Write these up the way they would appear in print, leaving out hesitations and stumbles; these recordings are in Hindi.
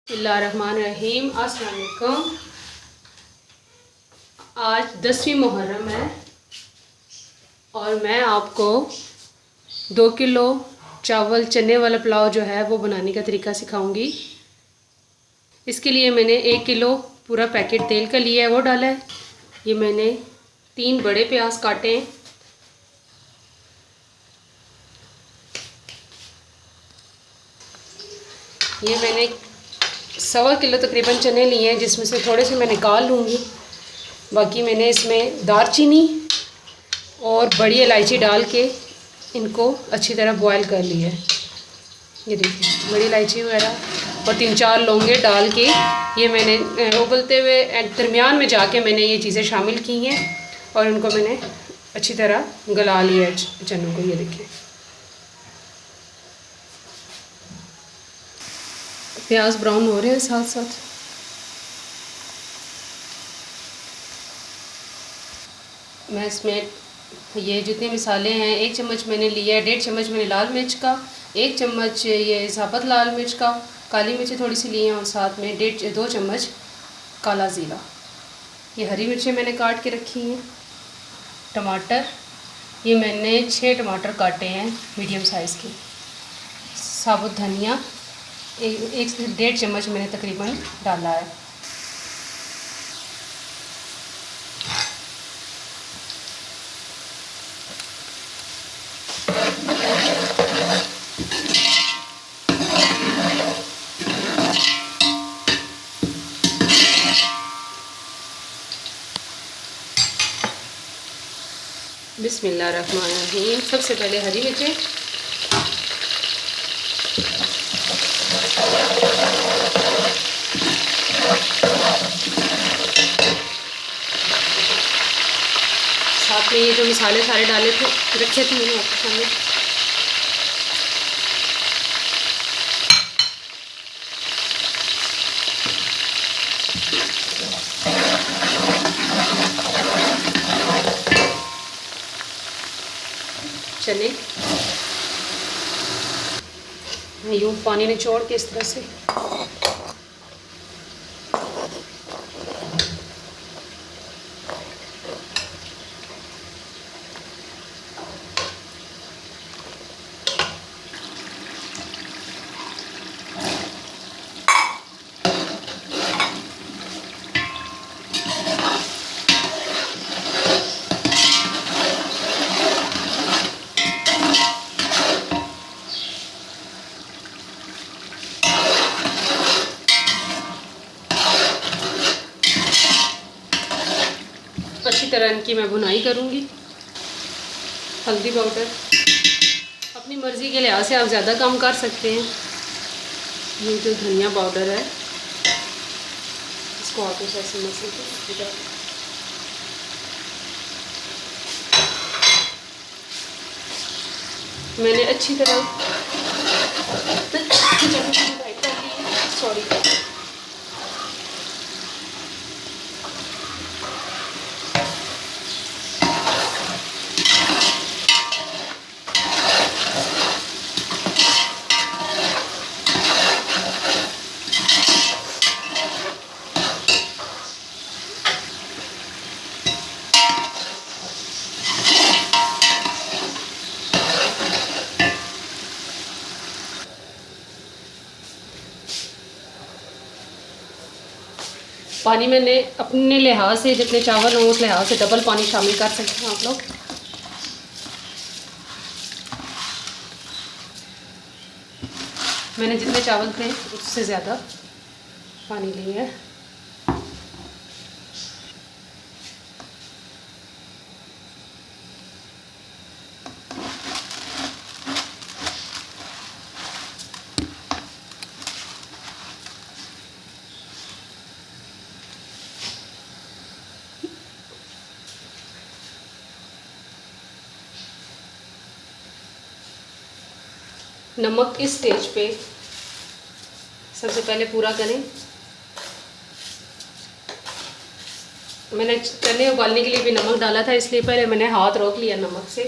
बिस्मिल्लाहिर्रहमानिर्रहीम। अस्सलाम वालेकुम। आज 10वीं मुहर्रम है और मैं आपको 2 किलो चावल चने वाला पुलाव जो है वो बनाने का तरीका सिखाऊंगी। इसके लिए मैंने 1 किलो पूरा पैकेट तेल का लिया है, वो डाला है। ये मैंने 3 बड़े प्याज काटे हैं। ये मैंने 1.25 किलो तकरीबन चने लिए हैं, जिसमें से थोड़े से मैं निकाल लूँगी। बाकी मैंने इसमें दालचीनी और बड़ी इलायची डाल के इनको अच्छी तरह बॉयल कर लिया है। ये देखिए बड़ी इलायची वगैरह और 3-4 लौंगे डाल के ये मैंने उबलते हुए दरमियान में जाके मैंने ये चीज़ें शामिल की हैं और इनको मैंने अच्छी तरह गला लिया है चनों को। ये देखिए प्याज ब्राउन हो रहे हैं साथ साथ। मैं इसमें ये जितने मसाले हैं, 1 चम्मच मैंने लिया है, 1.5 चम्मच मैंने लाल मिर्च का, 1 चम्मच ये साबुत लाल मिर्च का, काली मिर्ची थोड़ी सी ली हैं और साथ में 2 चम्मच काला ज़ीरा। ये हरी मिर्चें मैंने काट के रखी हैं। टमाटर ये मैंने 6 टमाटर काटे हैं मीडियम साइज़ के। साबुत धनिया 1 से 1.5 चम्मच मैंने तकरीबन डाला है। बिस्मिल्लाहिर्रहमानिर्रहीम। सबसे पहले हरी मिर्चें, साथ में ये जो मसाले सारे डाले थे रखे थे मैंने आपके सामने। चने यूँ पानी निचोड़ के इस तरह से अच्छी तरह इनकी मैं भुनाई करूँगी। हल्दी पाउडर अपनी मर्ज़ी के लिहाज से आप ज़्यादा कम कर सकते हैं। ये जो धनिया पाउडर है इसको आप ऐसे मसल मैंने अच्छी तरह सॉरी पानी मैंने अपने लिहाज से जितने चावल हों उस लिहाज से डबल पानी शामिल कर सकते हैं आप लोग। मैंने जितने चावल थे उससे ज़्यादा पानी लिया है। नमक इस स्टेज पे सबसे पहले पूरा करें। मैंने चने उबालने के लिए भी नमक डाला था, इसलिए पहले मैंने हाथ रोक लिया नमक से।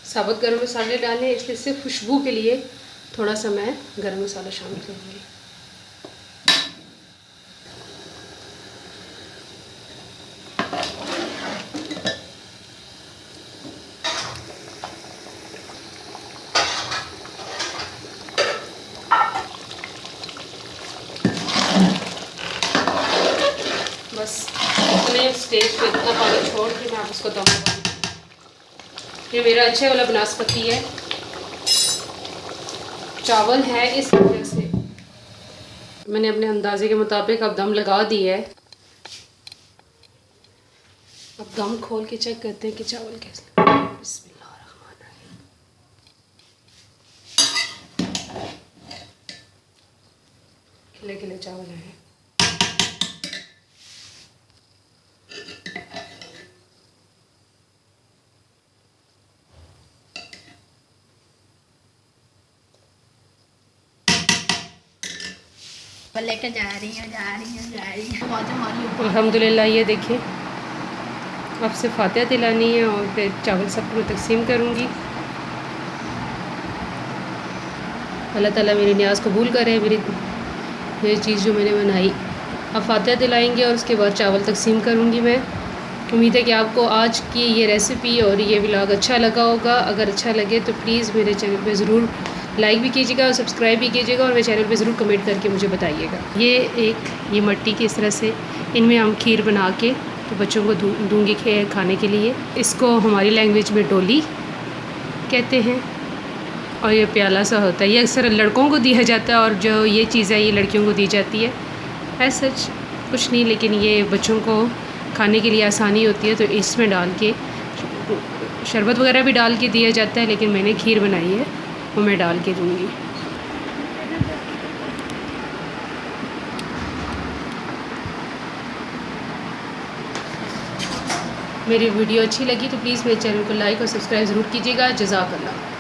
साबुत गरम मसाले डालें, इसलिए सिर्फ खुशबू के लिए थोड़ा सा मैं गरम मसाला शामिल करूँगी। बस इतने स्टेज पे इतना पानी छोड़ के मैं आप उसको दम लगाऊंगी। ये मेरा अच्छे वाला बनास्पति है, चावल है, इस वजह से मैंने अपने अंदाजे के मुताबिक अब दम लगा दी है। अब दम खोल के चेक करते हैं कि चावल कैसे। बिस्मिल्लाहिर्रहमानिर्रहीम। खिले खिले चावल हैं। लेकर जा रही हैं अल्हम्दुलिल्लाह। ये देखिए, अब से फातिहा दिलानी है और फिर चावल सबको तकसीम करूँगी। अल्लाह ताला मेरी न्याज़ कबूल करे, मेरी चीज़ जो मैंने बनाई। अब फातिहा दिलाएंगे और उसके बाद चावल तकसीम करूँगी मैं। उम्मीद है कि आपको आज की ये रेसिपी और ये व्लॉग अच्छा लगा होगा। अगर अच्छा लगे तो प्लीज़ मेरे चैनल पे ज़रूर लाइक भी कीजिएगा और सब्सक्राइब भी कीजिएगा और मेरे चैनल पे ज़रूर कमेंट करके मुझे बताइएगा। ये मट्टी की इस तरह से इनमें हम खीर बना के तो बच्चों को दूँगी खाने के लिए। इसको हमारी लैंग्वेज में डोली कहते हैं और ये प्याला सा होता है। ये अक्सर लड़कों को दिया जाता है और जो ये चीज़ है ये लड़कियों को दी जाती है। ऐसा कुछ नहीं, लेकिन ये बच्चों को खाने के लिए आसानी होती है तो इसमें डाल के शरबत वगैरह भी डाल के दिया जाता है, लेकिन मैंने खीर बनाई है वो मैं डाल के दूँगी। मेरी वीडियो अच्छी लगी तो प्लीज़ मेरे चैनल को लाइक और सब्सक्राइब ज़रूर कीजिएगा। जज़ाकल्लाह।